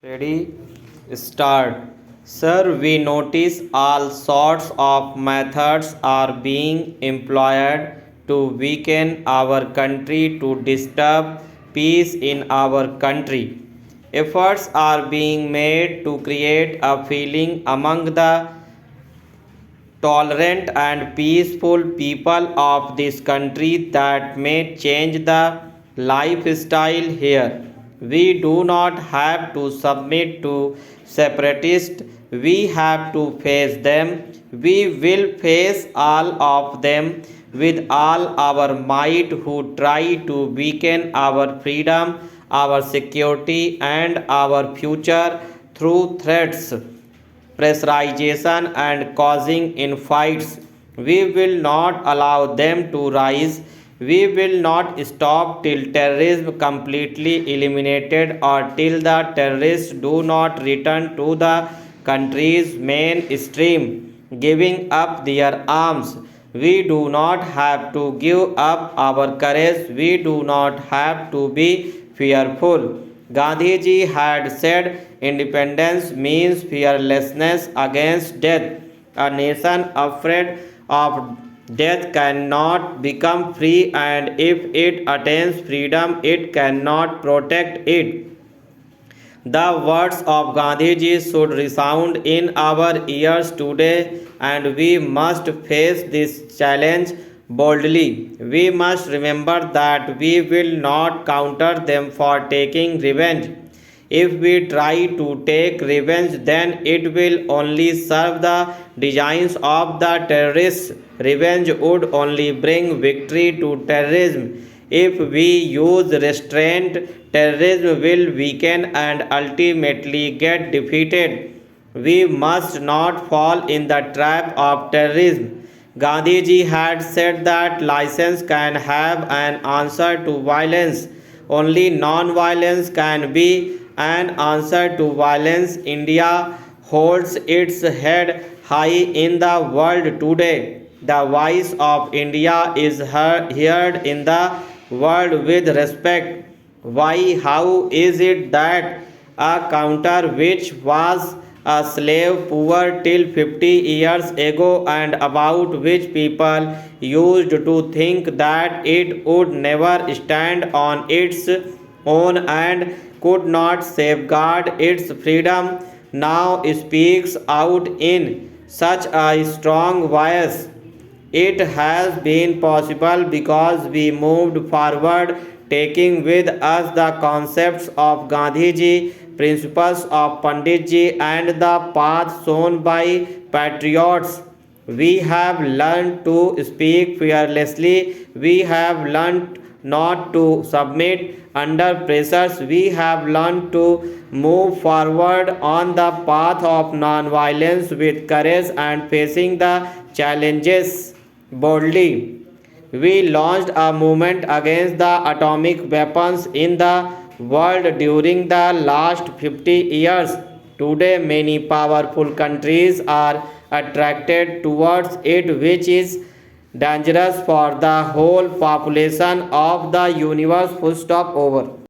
Ready? Start. Sir, we notice all sorts of methods are being employed to weaken our country, to disturb peace in our country. Efforts are being made to create a feeling among the tolerant and peaceful people of this country that may change the lifestyle here. We do not have to submit to separatists, we have to face them. We will face all of them with all our might who try to weaken our freedom, our security, and our future through threats, pressurization, and causing infights. We will not allow them to rise. We will not stop till terrorism completely eliminated or till the terrorists do not return to the country's mainstream, giving up their arms. We do not have to give up our courage. We do not have to be fearful. Gandhiji had said independence means fearlessness against death. A nation afraid of death cannot become free, and if it attains freedom, it cannot protect it. The words of Gandhiji should resound in our ears today, and we must face this challenge boldly. We must remember that we will not counter them for taking revenge. If we try to take revenge, then it will only serve the designs of the terrorists. Revenge would only bring victory to terrorism. If we use restraint, terrorism will weaken and ultimately get defeated. We must not fall in the trap of terrorism. Gandhiji had said that license can have an answer to violence. Only non-violence can be an answer to violence. India holds its head high in the world today. The voice of India is heard in the world with respect. Why? How is it that a counter which was a slave poor till 50 years ago, and about which people used to think that it would never stand on its own and could not safeguard its freedom, now speaks out in such a strong voice? It has been possible because we moved forward, taking with us the concepts of Gandhiji, principles of Panditji, and the path shown by patriots. We have learned to speak fearlessly. We have learned not to submit under pressures. We have learned to move forward on the path of non-violence with courage and facing the challenges boldly. We launched a movement against the atomic weapons in the world during the last 50 years. Today, many powerful countries are attracted towards it, which is dangerous for the whole population of the universe. Full stop. Over.